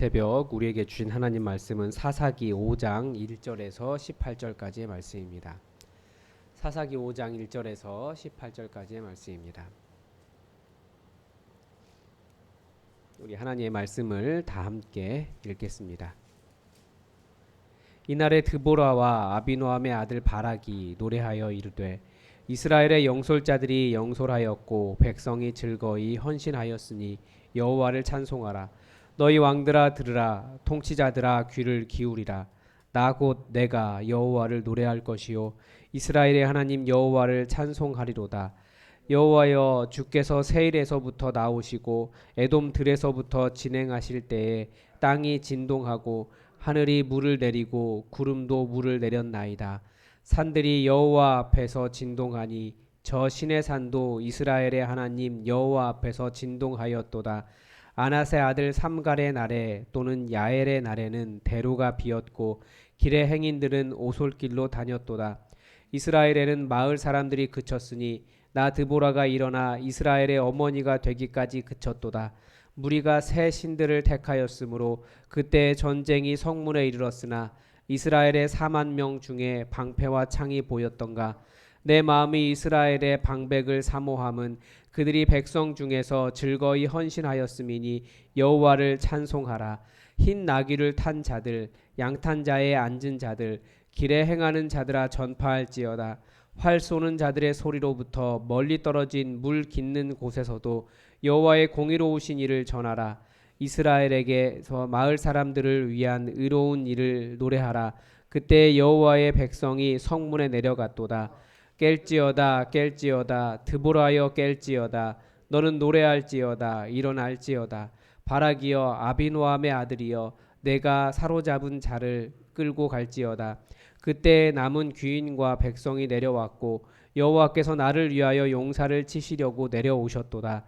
새벽 우리에게 주신 하나님 말씀은 사사기 5장 1절에서 18절까지의 말씀입니다. 사사기 5장 1절에서 18절까지의 말씀입니다. 우리 하나님의 말씀을 다 함께 읽겠습니다. 이날에 드보라와 아비노함의 아들 바락이 노래하여 이르되 이스라엘의 영솔자들이 영솔하였고 백성이 즐거이 헌신하였으니 여호와를 찬송하라. 너희 왕들아 들으라. 통치자들아 귀를 기울이라. 나 곧 내가 여호와를 노래할 것이요 이스라엘의 하나님 여호와를 찬송하리로다. 여호와여, 주께서 세일에서부터 나오시고 에돔 들에서부터 진행하실 때에 땅이 진동하고 하늘이 물을 내리고 구름도 물을 내렸나이다. 산들이 여호와 앞에서 진동하니 저 신의 산도 이스라엘의 하나님 여호와 앞에서 진동하였도다. 아낫의 아들 삼갈의 날에 또는 야엘의 날에는 대로가 비었고 길의 행인들은 오솔길로 다녔도다. 이스라엘에는 마을 사람들이 그쳤으니 나 드보라가 일어나 이스라엘의 어머니가 되기까지 그쳤도다. 무리가 새 신들을 택하였으므로 그때 전쟁이 성문에 이르렀으나 이스라엘의 4만 명 중에 방패와 창이 보였던가. 내 마음이 이스라엘의 방백을 사모함은 그들이 백성 중에서 즐거이 헌신하였음이니 여호와를 찬송하라. 흰 나귀를 탄 자들, 양탄 자에 앉은 자들, 길에 행하는 자들아 전파할지어다. 활 쏘는 자들의 소리로부터 멀리 떨어진 물 깃는 곳에서도 여호와의 공의로우신 일을 전하라. 이스라엘에게서 마을 사람들을 위한 의로운 일을 노래하라. 그때 여호와의 백성이 성문에 내려갔도다. 깰지어다 깰지어다 드보라여 깰지어다. 너는 노래할지어다 일어날지어다. 바락이여 아비노함의 아들이여 내가 사로잡은 자를 끌고 갈지어다. 그때 남은 귀인과 백성이 내려왔고 여호와께서 나를 위하여 용사를 치시려고 내려오셨도다.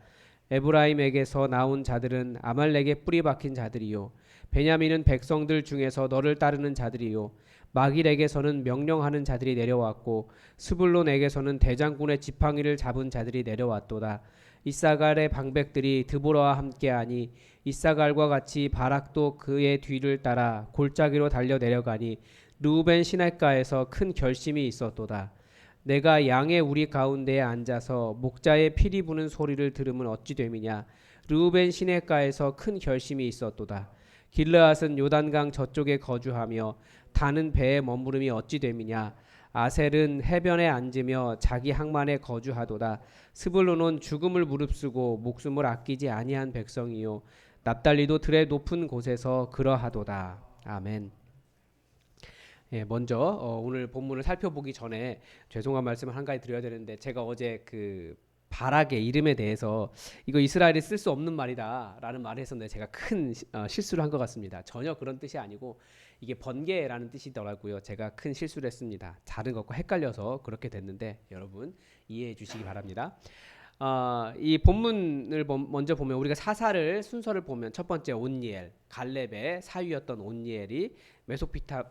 에브라임에게서 나온 자들은 아말렉에 뿌리 박힌 자들이요 베냐민은 백성들 중에서 너를 따르는 자들이요 마길에게서는 명령하는 자들이 내려왔고 스불론에게서는 대장군의 지팡이를 잡은 자들이 내려왔도다. 이사갈의 방백들이 드보라와 함께하니 이사갈과 같이 바락도 그의 뒤를 따라 골짜기로 달려 내려가니 르우벤 시냇가에서 큰 결심이 있었도다. 내가 양의 우리 가운데에 앉아서 목자의 피리 부는 소리를 들으면 어찌 됨이냐. 르우벤 시냇가에서 큰 결심이 있었도다. 길르앗은 요단강 저쪽에 거주하며 다는 배에 머무름이 어찌 됨이냐. 아셀은 해변에 앉으며 자기 항만에 거주하도다. 스불론은 죽음을 무릅쓰고 목숨을 아끼지 아니한 백성이요 납달리도 들의 높은 곳에서 그러하도다. 아멘. 먼저 오늘 본문을 살펴보기 전에 죄송한 말씀을 한 가지 드려야 되는데 제가 어제 그 바락의 이름에 대해서 이거 이스라엘이 쓸 수 없는 말이다라는 말을 했었는데 제가 큰 실수를 한 것 같습니다. 전혀 그런 뜻이 아니고 이게 번개라는 뜻이더라고요. 제가 큰 실수를 했습니다. 다른 것과 헷갈려서 그렇게 됐는데 여러분 이해해 주시기 바랍니다. 이 본문을 먼저 보면 우리가 사사를 순서를 보면 첫 번째 온니엘, 갈렙의 사위였던 온니엘이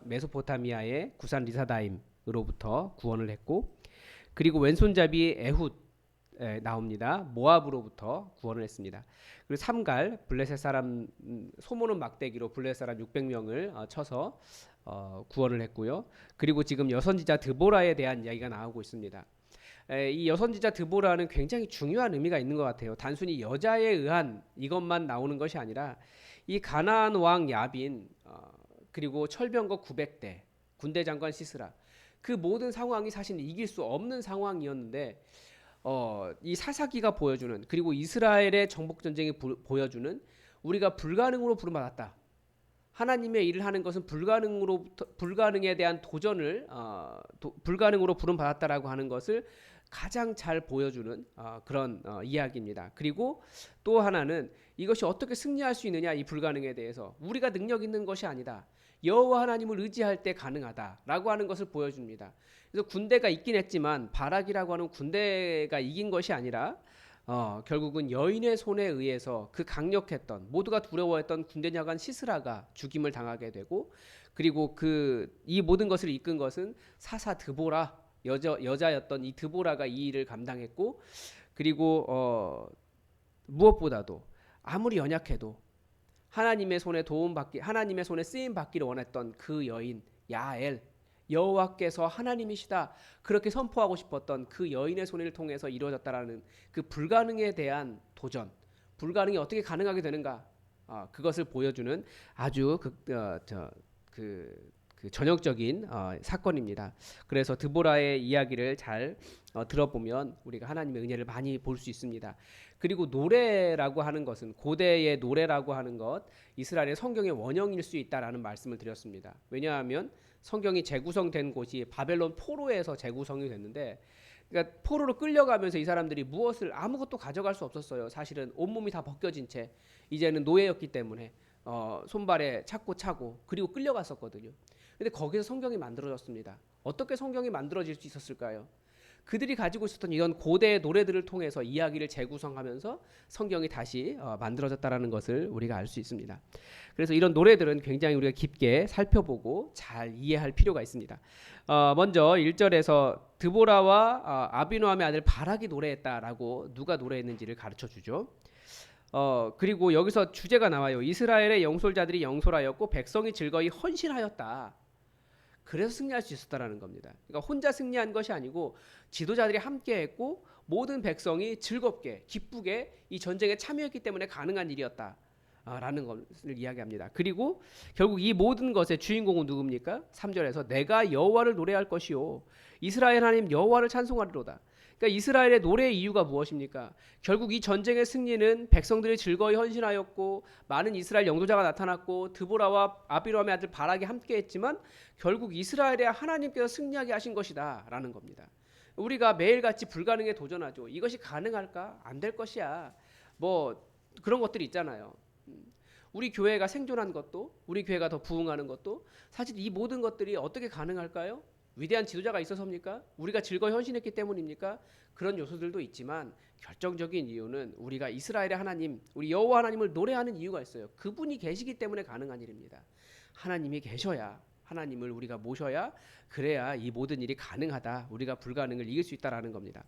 메소포타미아의 구산 리사다임으로부터 구원을 했고 그리고 왼손잡이 에훗 나옵니다. 모압으로부터 구원을 했습니다. 그리고 삼갈 블레셋 사람 소모는 막대기로 블레셋 사람 600명을 쳐서 구원을 했고요. 그리고 지금 여선지자 드보라에 대한 이야기가 나오고 있습니다. 이 여선지자 드보라는 굉장히 중요한 의미가 있는 것 같아요. 단순히 여자에 의한 이것만 나오는 것이 아니라 이 가나안 왕 야빈 그리고 철병거 900대 군대 장관 시스라 그 모든 상황이 사실 이길 수 없는 상황이었는데 이 사사기가 보여주는 그리고 이스라엘의 정복 전쟁이 보여주는 우리가 불가능으로 부름받았다. 하나님의 일을 하는 것은 불가능에 대한 도전을 불가능으로 부름받았다라고 하는 것을 가장 잘 보여주는 그런 이야기입니다. 그리고 또 하나는 이것이 어떻게 승리할 수 있느냐 이 불가능에 대해서 우리가 능력 있는 것이 아니다. 여호와 하나님을 의지할 때 가능하다라고 하는 것을 보여줍니다. 그래서 군대가 있긴 했지만 바락이라고 하는 군대가 이긴 것이 아니라 결국은 여인의 손에 의해서 그 강력했던 모두가 두려워했던 군대 장관 시스라가 죽임을 당하게 되고 그리고 이 모든 것을 이끈 것은 사사 드보라 여자였던 이 드보라가 이 일을 감당했고 그리고 무엇보다도 아무리 연약해도 하나님의 손에 하나님의 손에 쓰임 받기를 원했던 그 여인 야엘, 여호와께서 하나님이시다 그렇게 선포하고 싶었던 그 여인의 손을 통해서 이루어졌다라는 그 불가능에 대한 도전, 불가능이 어떻게 가능하게 되는가, 그것을 보여주는 아주 그 전형적인 사건입니다. 그래서 드보라의 이야기를 잘 들어보면 우리가 하나님의 은혜를 많이 볼 수 있습니다. 그리고 노래라고 하는 것은, 고대의 노래라고 하는 것, 이스라엘의 성경의 원형일 수 있다라는 말씀을 드렸습니다. 왜냐하면 성경이 재구성된 곳이 바벨론 포로에서 재구성이 됐는데, 그러니까 포로로 끌려가면서 이 사람들이 무엇을 아무것도 가져갈 수 없었어요. 사실은 온몸이 다 벗겨진 채 이제는 노예였기 때문에 손발에 찾고 차고 그리고 끌려갔었거든요. 근데 거기서 성경이 만들어졌습니다. 어떻게 성경이 만들어질 수 있었을까요? 그들이 가지고 있었던 이런 고대의 노래들을 통해서 이야기를 재구성하면서 성경이 다시 만들어졌다라는 것을 우리가 알 수 있습니다. 그래서 이런 노래들은 굉장히 우리가 깊게 살펴보고 잘 이해할 필요가 있습니다. 먼저 1절에서 드보라와 아비노함의 아들 바락이 노래했다라고 누가 노래했는지를 가르쳐 주죠. 그리고 여기서 주제가 나와요. 이스라엘의 영솔자들이 영솔하였고 백성이 즐거이 헌신하였다. 그래서 승리할 수 있었다라는 겁니다. 그러니까 혼자 승리한 것이 아니고 지도자들이 함께했고 모든 백성이 즐겁게 기쁘게 이 전쟁에 참여했기 때문에 가능한 일이었다. 라는 것을 이야기합니다. 그리고 결국 이 모든 것의 주인공은 누굽니까? 3절에서 내가 여호와를 노래할 것이요 이스라엘 하나님 여호와를 찬송하리로다. 그러니까 이스라엘의 노래의 이유가 무엇입니까? 결국 이 전쟁의 승리는 백성들이 즐거이 헌신하였고 많은 이스라엘 영도자가 나타났고 드보라와 아비노함의 아들 바락이 함께했지만 결국 이스라엘의 하나님께서 승리하게 하신 것이다 라는 겁니다. 우리가 매일같이 불가능에 도전하죠. 이것이 가능할까? 안 될 것이야. 뭐 그런 것들이 있잖아요. 우리 교회가 생존한 것도, 우리 교회가 더 부흥하는 것도, 사실 이 모든 것들이 어떻게 가능할까요? 위대한 지도자가 있어서입니까? 우리가 즐거이 헌신했기 때문입니까? 그런 요소들도 있지만 결정적인 이유는 우리가 이스라엘의 하나님, 우리 여호와 하나님을 노래하는 이유가 있어요. 그분이 계시기 때문에 가능한 일입니다. 하나님이 계셔야, 하나님을 우리가 모셔야, 그래야 이 모든 일이 가능하다. 우리가 불가능을 이길 수 있다라는 겁니다.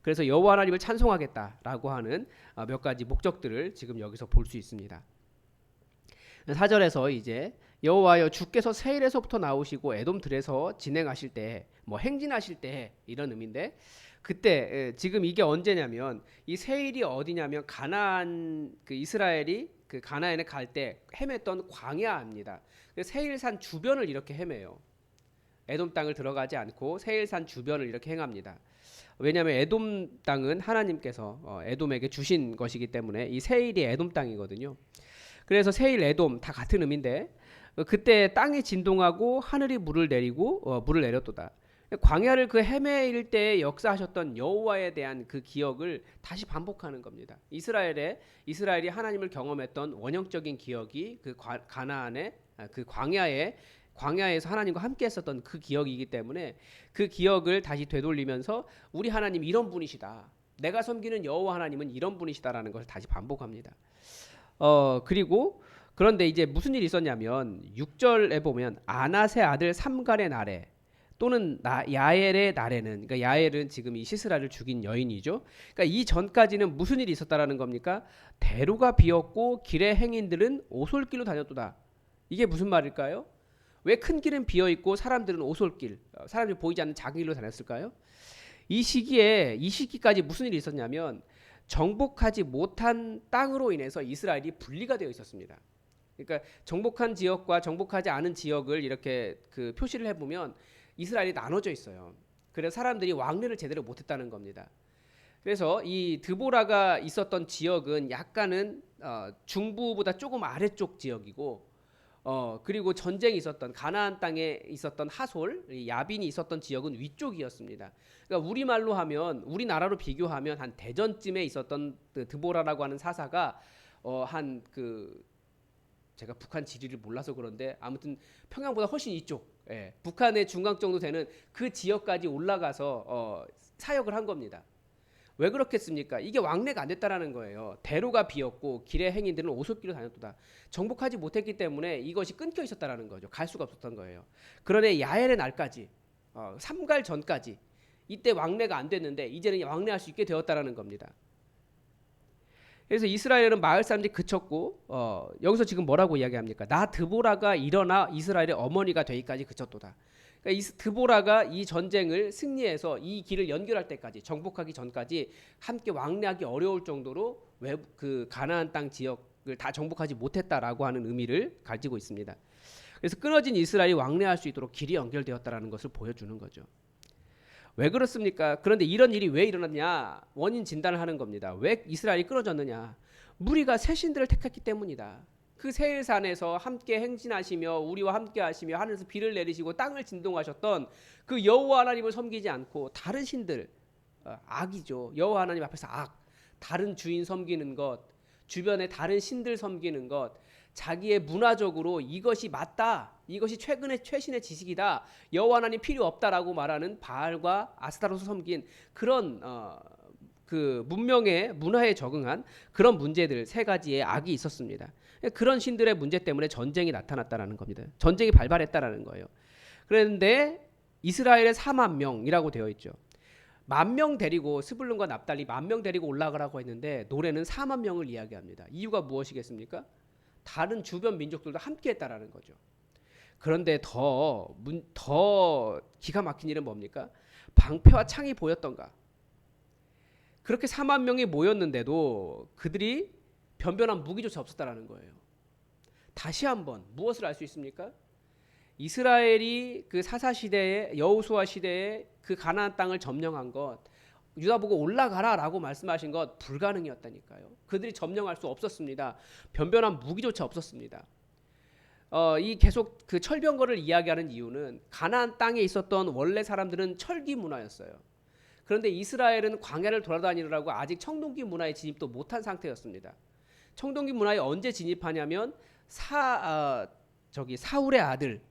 그래서 여호와 하나님을 찬송하겠다라고 하는 몇 가지 목적들을 지금 여기서 볼 수 있습니다. 4절에서 이제 여호와여 주께서 세일에서부터 나오시고 에돔 들에서 진행하실 때, 뭐 행진하실 때 이런 의미인데, 그때 지금 이게 언제냐면 이 세일이 어디냐면 가나안, 그 이스라엘이 그 가나안에 갈 때 헤맸던 광야입니다. 세일산 주변을 이렇게 헤매요. 에돔 땅을 들어가지 않고 세일산 주변을 이렇게 행합니다. 왜냐하면 에돔 땅은 하나님께서 에돔에게 주신 것이기 때문에 이 세일이 에돔 땅이거든요. 그래서 세일, 에돔 다 같은 의미인데 그때 땅이 진동하고 하늘이 물을 내리고 물을 내렸도다. 광야를 그 헤매일 때 역사하셨던 여호와에 대한 그 기억을 다시 반복하는 겁니다. 이스라엘이 하나님을 경험했던 원형적인 기억이 그 가나안의 그 광야에서 하나님과 함께 했었던 그 기억이기 때문에 그 기억을 다시 되돌리면서 우리 하나님 이런 분이시다. 내가 섬기는 여호와 하나님은 이런 분이시다라는 것을 다시 반복합니다. 그리고 그런데 이제 무슨 일이 있었냐면 6절에 보면 아낫의 아들 삼갈의 날에 또는 야엘의 날에는, 그러니까 야엘은 지금 이 시스라를 죽인 여인이죠. 그러니까 이 전까지는 무슨 일이 있었다라는 겁니까? 대로가 비었고 길의 행인들은 오솔길로 다녔도다. 이게 무슨 말일까요? 왜 큰 길은 비어 있고 사람들은 오솔길, 사람들이 보이지 않는 작은 길로 다녔을까요? 이 시기까지 무슨 일이 있었냐면 정복하지 못한 땅으로 인해서 이스라엘이 분리가 되어 있었습니다. 그러니까 정복한 지역과 정복하지 않은 지역을 이렇게 그 표시를 해보면 이스라엘이 나눠져 있어요. 그래서 사람들이 왕래를 제대로 못했다는 겁니다. 그래서 이 드보라가 있었던 지역은 약간은 중부보다 조금 아래쪽 지역이고, 그리고 전쟁이 있었던 가나안 땅에 있었던 하솔, 야빈이 있었던 지역은 위쪽이었습니다. 그러니까 우리말로 하면, 우리나라로 비교하면 한 대전쯤에 있었던 그 드보라라고 하는 사사가 제가 북한 지리를 몰라서 그런데 아무튼 평양보다 훨씬 이쪽, 북한의 중앙 정도 되는 그 지역까지 올라가서 사역을 한 겁니다. 왜 그렇겠습니까? 이게 왕래가 안 됐다라는 거예요. 대로가 비었고 길의 행인들은 오솔길로 다녔도다. 정복하지 못했기 때문에 이것이 끊겨 있었다라는 거죠. 갈 수가 없었던 거예요. 그러네 야엘의 날까지, 삼갈 전까지 이때 왕래가 안 됐는데 이제는 왕래할 수 있게 되었다라는 겁니다. 그래서 이스라엘은 마을 사람들이 그쳤고 여기서 지금 뭐라고 이야기합니까? 나 드보라가 일어나 이스라엘의 어머니가 되기까지 그쳤도다. 그러니까 드보라가 이 전쟁을 승리해서 이 길을 연결할 때까지 정복하기 전까지 함께 왕래하기 어려울 정도로 그 가나안 땅 지역을 다 정복하지 못했다라고 하는 의미를 가지고 있습니다. 그래서 끊어진 이스라엘이 왕래할 수 있도록 길이 연결되었다라는 것을 보여주는 거죠. 왜 그렇습니까? 그런데 이런 일이 왜 일어났냐? 원인 진단을 하는 겁니다. 왜 이스라엘이 끊어졌느냐? 무리가 새 신들을 택했기 때문이다. 그 세일산에서 함께 행진하시며 우리와 함께 하시며 하늘에서 비를 내리시고 땅을 진동하셨던 그 여호와 하나님을 섬기지 않고 다른 신들, 악이죠. 여호와 하나님 앞에서 악, 다른 주인 섬기는 것, 주변에 다른 신들 섬기는 것, 자기의 문화적으로 이것이 맞다, 이것이 최신의 지식이다, 여호와 하나님 필요 없다라고 말하는 바알과 아스타롯을 섬긴 그런 그 문화에 적응한 그런 문제들 세 가지의 악이 있었습니다. 그런 신들의 문제 때문에 전쟁이 나타났다라는 겁니다. 전쟁이 발발했다라는 거예요. 그런데 이스라엘의 4만 명이라고 되어 있죠. 10,000명 데리고 스불룬과 납달리 10,000명 데리고 올라가라고 했는데 노래는 4만 명을 이야기합니다. 이유가 무엇이겠습니까? 다른 주변 민족들도 함께했다라는 거죠. 그런데 더 기가 막힌 일은 뭡니까? 방패와 창이 보였던가? 그렇게 4만 명이 모였는데도 그들이 변변한 무기조차 없었다라는 거예요. 다시 한번 무엇을 알 수 있습니까? 이스라엘이 그 사사 시대에 여호수아 시대에 그 가나안 땅을 점령한 것, 유다 보고 올라가라라고 말씀하신 것 불가능이었다니까요. 그들이 점령할 수 없었습니다. 변변한 무기조차 없었습니다. 이 계속 그 철병거를 이야기하는 이유는 가나안 땅에 있었던 원래 사람들은 철기 문화였어요. 그런데 이스라엘은 광야를 돌아다니느라고 아직 청동기 문화에 진입도 못한 상태였습니다. 청동기 문화에 언제 진입하냐면 사울의 아들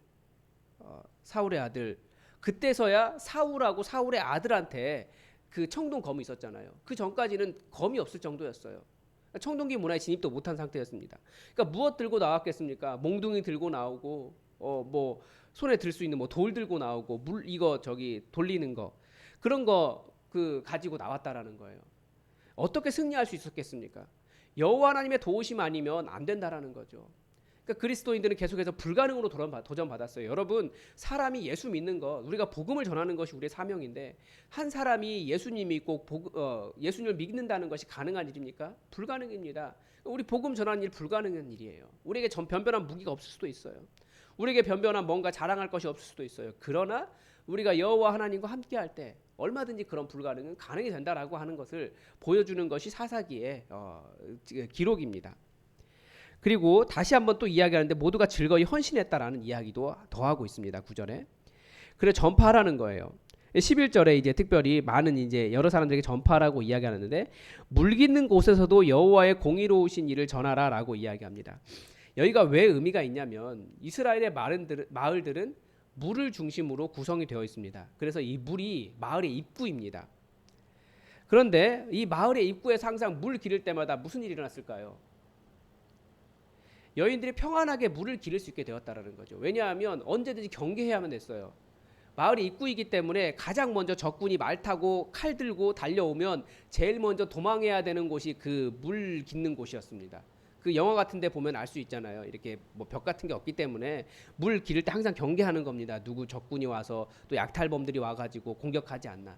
그때서야 사울하고 사울의 아들한테 그 청동 검이 있었잖아요. 그 전까지는 검이 없을 정도였어요. 청동기 문화에 진입도 못한 상태였습니다. 그러니까 무엇 들고 나왔겠습니까? 몽둥이 들고 나오고 뭐 손에 들 수 있는 뭐 돌 들고 나오고 물 이거 돌리는 거 그런 거 그 가지고 나왔다라는 거예요. 어떻게 승리할 수 있었겠습니까? 여호와 하나님의 도우심 아니면 안 된다라는 거죠. 그러니까 그리스도인들은 계속해서 불가능으로 도전받았어요. 여러분, 사람이 예수 믿는 것, 우리가 복음을 전하는 것이 우리의 사명인데 한 사람이 예수님 믿고 예수님을 믿는다는 것이 가능한 일입니까? 불가능입니다. 우리 복음 전하는 일 불가능한 일이에요. 우리에게 변변한 무기가 없을 수도 있어요. 우리에게 변변한 뭔가 자랑할 것이 없을 수도 있어요. 그러나 우리가 여호와 하나님과 함께할 때 얼마든지 그런 불가능은 가능이 된다라고 하는 것을 보여주는 것이 사사기의 기록입니다. 그리고 다시 한번 또 이야기하는데 모두가 즐거이 헌신했다라는 이야기도 더하고 있습니다. 9절에. 그래 전파하라는 거예요. 11절에 이제 특별히 많은 이제 여러 사람들에게 전파하라고 이야기하는데 물 깃는 곳에서도 여호와의 공의로우신 일을 전하라라고 이야기합니다. 여기가 왜 의미가 있냐면 이스라엘의 마을들은 물을 중심으로 구성이 되어 있습니다. 그래서 이 물이 마을의 입구입니다. 그런데 이 마을의 입구에서 항상 물 기를 때마다 무슨 일이 일어났을까요? 여인들이 평안하게 물을 기를 수 있게 되었다라는 거죠. 왜냐하면 언제든지 경계해야만 됐어요. 마을이 입구이기 때문에 가장 먼저 적군이 말 타고 칼 들고 달려오면 제일 먼저 도망해야 되는 곳이 그 물 깃는 곳이었습니다. 그 영화 같은 데 보면 알 수 있잖아요. 이렇게 뭐 벽 같은 게 없기 때문에 물 기를 때 항상 경계하는 겁니다. 누구 적군이 와서 또 약탈범들이 와가지고 공격하지 않나.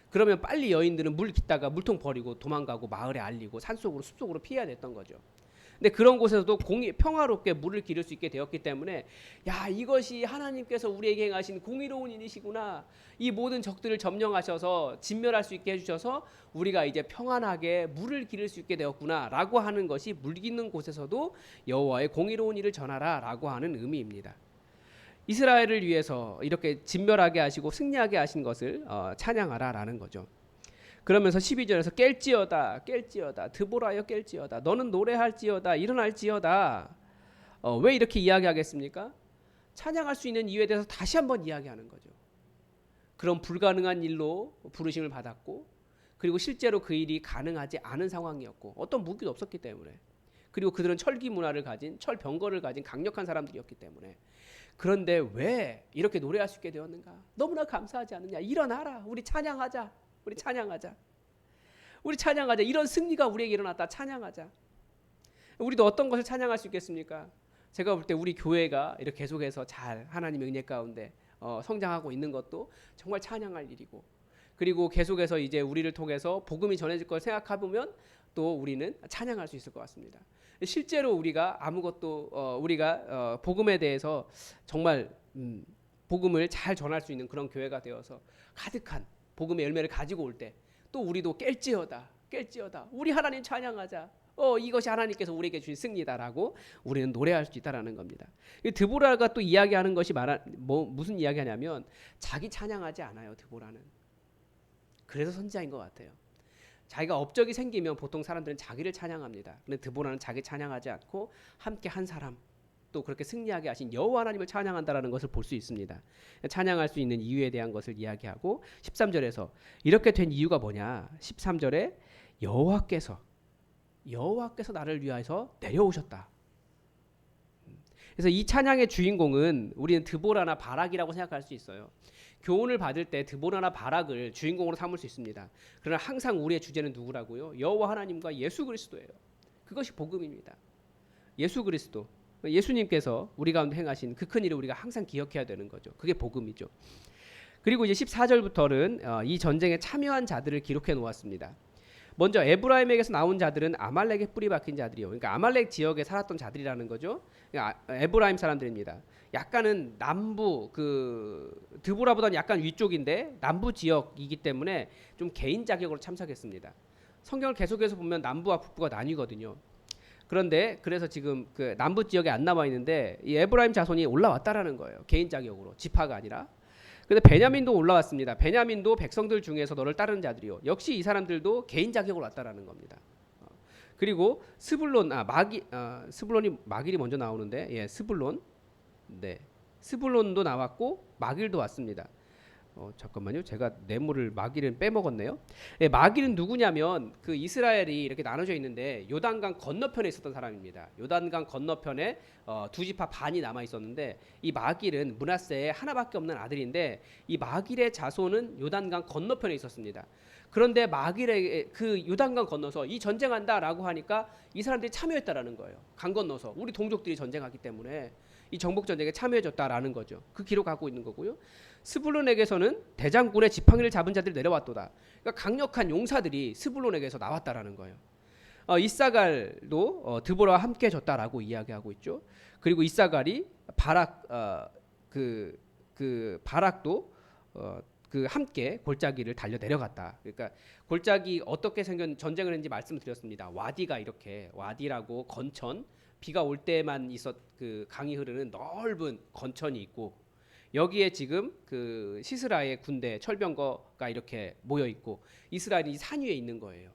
그러면 빨리 여인들은 물 깃다가 물통 버리고 도망가고 마을에 알리고 산속으로 숲속으로 피해야 됐던 거죠. 근데 그런 곳에서도 평화롭게 물을 기를 수 있게 되었기 때문에 야 이것이 하나님께서 우리에게 행하신 공의로운 일이시구나. 이 모든 적들을 점령하셔서 진멸할 수 있게 해주셔서 우리가 이제 평안하게 물을 기를 수 있게 되었구나 라고 하는 것이 물 기는 곳에서도 여호와의 공의로운 일을 전하라 라고 하는 의미입니다. 이스라엘을 위해서 이렇게 진멸하게 하시고 승리하게 하신 것을 찬양하라 라는 거죠. 그러면서 12절에서 깰지어다 드보라여 깰지어다 너는 노래할지어다 일어날지어다. 왜 이렇게 이야기하겠습니까? 찬양할 수 있는 이유에 대해서 다시 한번 이야기하는 거죠. 그런 불가능한 일로 부르심을 받았고 그리고 실제로 그 일이 가능하지 않은 상황이었고 어떤 무기도 없었기 때문에 그리고 그들은 철기 문화를 가진 철병거를 가진 강력한 사람들이었기 때문에 그런데 왜 이렇게 노래할 수 있게 되었는가? 너무나 감사하지 않느냐? 일어나라 우리 찬양하자. 우리 찬양하자. 이런 승리가 우리에게 일어났다. 찬양하자. 우리도 어떤 것을 찬양할 수 있겠습니까? 제가 볼 때 우리 교회가 이렇게 계속해서 잘 하나님의 은혜 가운데 성장하고 있는 것도 정말 찬양할 일이고, 그리고 계속해서 이제 우리를 통해서 복음이 전해질 걸 생각해 보면 또 우리는 찬양할 수 있을 것 같습니다. 실제로 우리가 아무것도 우리가 복음에 대해서 정말 복음을 잘 전할 수 있는 그런 교회가 되어서 가득한 복음의 열매를 가지고 올 때 또 우리도 깰지어다 우리 하나님 찬양하자. 이것이 하나님께서 우리에게 주신 승리다라고 우리는 노래할 수 있다라는 겁니다. 드보라가 또 이야기하는 것이 무슨 이야기하냐면 자기 찬양하지 않아요. 드보라는. 그래서 선지자인 것 같아요. 자기가 업적이 생기면 보통 사람들은 자기를 찬양합니다. 근데 드보라는 자기 찬양하지 않고 함께 한 사람, 또 그렇게 승리하게 하신 여호와 하나님을 찬양한다라는 것을 볼 수 있습니다. 찬양할 수 있는 이유에 대한 것을 이야기하고 13절에서 이렇게 된 이유가 뭐냐? 13절에 여호와께서 나를 위하여서 내려오셨다. 그래서 이 찬양의 주인공은 우리는 드보라나 바락이라고 생각할 수 있어요. 교훈을 받을 때 드보라나 바락을 주인공으로 삼을 수 있습니다. 그러나 항상 우리의 주제는 누구라고요? 여호와 하나님과 예수 그리스도예요. 그것이 복음입니다. 예수 그리스도, 예수님께서 우리 가운데 행하신 그 큰 일을 우리가 항상 기억해야 되는 거죠. 그게 복음이죠. 그리고 이제 14절부터는 이 전쟁에 참여한 자들을 기록해 놓았습니다. 먼저 에브라임에게서 나온 자들은 아말렉에 뿌리 박힌 자들이요. 그러니까 아말렉 지역에 살았던 자들이라는 거죠. 그러니까 에브라임 사람들입니다. 약간은 남부 드보라보다는 약간 위쪽인데 남부 지역이기 때문에 좀 개인 자격으로 참석했습니다. 성경을 계속해서 보면 남부와 북부가 나뉘거든요. 그런데 그래서 지금 그 남부 지역에 안 남아 있는데 이 에브라임 자손이 올라왔다라는 거예요. 개인 자격으로, 지파가 아니라. 근데 베냐민도 올라왔습니다. 베냐민도 백성들 중에서 너를 따르는 자들이요. 역시 이 사람들도 개인 자격으로 왔다라는 겁니다. 그리고 스불론, 스불론이 마길이 먼저 나오는데, 예, 스불론, 네, 스불론도 나왔고 마길도 왔습니다. 잠깐만요. 제가 네모를 마길은 빼먹었네요. 예, 마길은 누구냐면 그 이스라엘이 이렇게 나눠져 있는데 요단강 건너편에 있었던 사람입니다. 요단강 건너편에 두 지파 반이 남아 있었는데 이 마길은 므낫세의 하나밖에 없는 아들인데 이 마길의 자손은 요단강 건너편에 있었습니다. 그런데 마길의 그 요단강 건너서 이 전쟁한다라고 하니까 이 사람들이 참여했다라는 거예요. 강 건너서 우리 동족들이 전쟁하기 때문에 이 정복 전쟁에 참여해줬다라는 거죠. 그 기록하고 있는 거고요. 스불론에게서는 대장군의 지팡이를 잡은 자들이 내려왔도다. 그러니까 강력한 용사들이 스불론에게서 나왔다라는 거예요. 이사갈도 드보라와 함께 졌다라고 이야기하고 있죠. 그리고 이사갈이 바락도 함께 골짜기를 달려 내려갔다. 그러니까 골짜기 어떻게 전쟁을 했는지 말씀을 드렸습니다. 와디가 이렇게 와디라고 건천, 비가 올 때만 그 강이 흐르는 넓은 건천이 있고 여기에 지금 그 시스라의 군대 철병거가 이렇게 모여 있고 이스라엘이 산 위에 있는 거예요.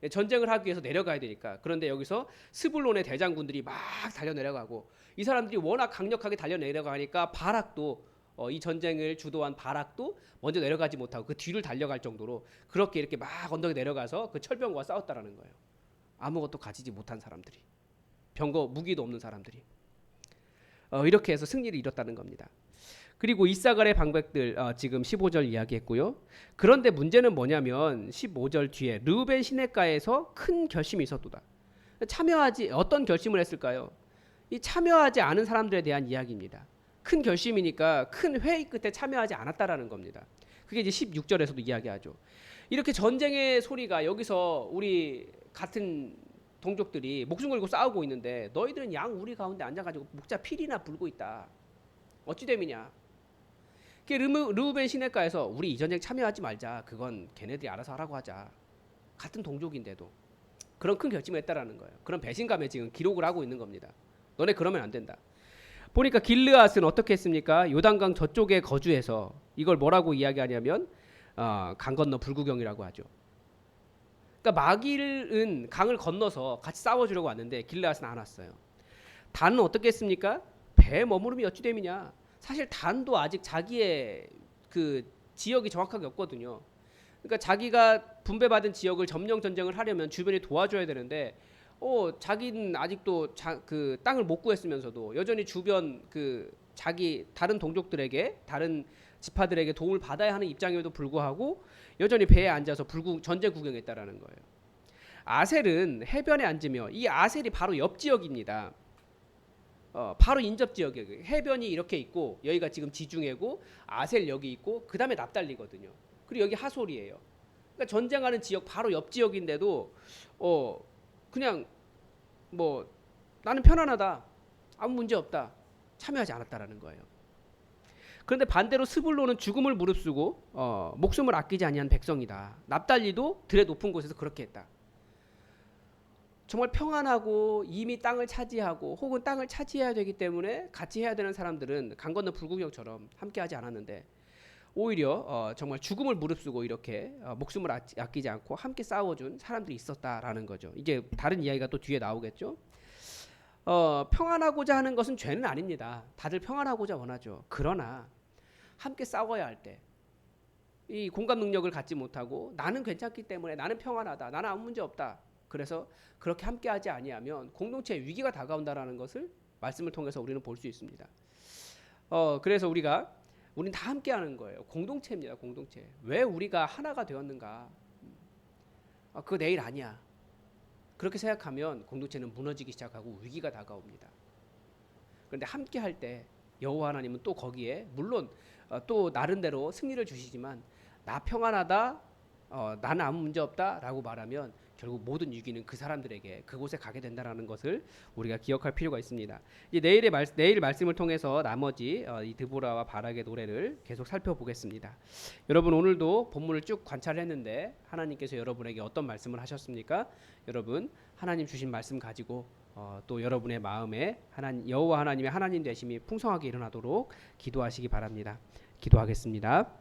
전쟁을 하기 위해서 내려가야 되니까. 그런데 여기서 스불론의 대장군들이 막 달려 내려가고 이 사람들이 워낙 강력하게 달려 내려가니까 바락도 이 전쟁을 주도한 바락도 먼저 내려가지 못하고 그 뒤를 달려갈 정도로 그렇게 이렇게 막 언덕에 내려가서 그 철병거와 싸웠다라는 거예요. 아무것도 가지지 못한 사람들이, 병거 무기도 없는 사람들이 이렇게 해서 승리를 이뤘다는 겁니다. 그리고 이사갈의 방백들 지금 15절 이야기했고요. 그런데 문제는 뭐냐면 15절 뒤에 르우벤 시냇가에서 큰 결심이 있었도다. 어떤 결심을 했을까요? 이 참여하지 않은 사람들에 대한 이야기입니다. 큰 결심이니까 큰 회의 끝에 참여하지 않았다라는 겁니다. 그게 이제 16절에서도 이야기하죠. 이렇게 전쟁의 소리가 여기서 우리 같은 동족들이 목숨 걸고 싸우고 있는데 너희들은 양 우리 가운데 앉아가지고 목자 피리나 불고 있다. 어찌 됨이냐? 르우벤 시냇가에서 우리 이 전쟁 참여하지 말자. 그건 걔네들이 알아서 하라고 하자. 같은 동족인데도 그런 큰 결심을 했다라는 거예요. 그런 배신감에 지금 기록을 하고 있는 겁니다. 너네 그러면 안 된다. 보니까 길르앗은 어떻게 했습니까? 요단강 저쪽에 거주해서 이걸 뭐라고 이야기하냐면 강 건너 불구경이라고 하죠. 그러니까 마길은 강을 건너서 같이 싸워주려고 왔는데 길르앗은 안 왔어요. 단은 어떻게 했습니까? 배에 머무름이 어찌 됨이냐? 사실 단도 아직 자기의 그 지역이 정확하게 없거든요. 그러니까 자기가 분배받은 지역을 점령 전쟁을 하려면 주변이 도와줘야 되는데 자기는 아직도 그 땅을 못 구했으면서도 여전히 주변 그 자기 다른 동족들에게 다른 지파들에게 도움을 받아야 하는 입장임에도 불구하고 여전히 배에 앉아서 전제 구경했다라는 거예요. 아셀은 해변에 앉으며 이 아셀이 바로 옆 지역입니다. 바로 인접 지역이에요. 해변이 이렇게 있고 여기가 지금 지중해고 아셀 여기 있고 그 다음에 납달리거든요. 그리고 여기 하솔이에요. 그러니까 전쟁하는 지역 바로 옆 지역인데도 그냥 뭐 나는 편안하다, 아무 문제 없다, 참여하지 않았다라는 거예요. 그런데 반대로 스불론은 죽음을 무릅쓰고 목숨을 아끼지 아니한 백성이다. 납달리도 들의 높은 곳에서 그렇게 했다. 정말 평안하고 이미 땅을 차지하고 혹은 땅을 차지해야 되기 때문에 같이 해야 되는 사람들은 강 건너 불구경처럼 함께하지 않았는데 오히려 정말 죽음을 무릅쓰고 이렇게 목숨을 아끼지 않고 함께 싸워준 사람들이 있었다라는 거죠. 이제 다른 이야기가 또 뒤에 나오겠죠. 평안하고자 하는 것은 죄는 아닙니다. 다들 평안하고자 원하죠. 그러나 함께 싸워야 할 때 이 공감 능력을 갖지 못하고 나는 괜찮기 때문에 나는 평안하다, 나는 아무 문제 없다, 그래서 그렇게 함께하지 아니하면 공동체에 위기가 다가온다라는 것을 말씀을 통해서 우리는 볼 수 있습니다. 그래서 우린 다 함께하는 거예요. 공동체입니다. 공동체. 왜 우리가 하나가 되었는가? 그거 내일 아니야. 그렇게 생각하면 공동체는 무너지기 시작하고 위기가 다가옵니다. 그런데 함께할 때 여호와 하나님은 또 거기에 물론 또 나름대로 승리를 주시지만 나 평안하다, 나는 아무 문제 없다라고 말하면 결국 모든 위기는 그 사람들에게 그곳에 가게 된다라는 것을 우리가 기억할 필요가 있습니다. 이제 내일 말씀을 통해서 나머지 이 드보라와 바락의 노래를 계속 살펴보겠습니다. 여러분 오늘도 본문을 쭉 관찰했는데 하나님께서 여러분에게 어떤 말씀을 하셨습니까? 여러분 하나님 주신 말씀 가지고 또 여러분의 마음에 여호와 하나님의 하나님 되심이 풍성하게 일어나도록 기도하시기 바랍니다. 기도하겠습니다.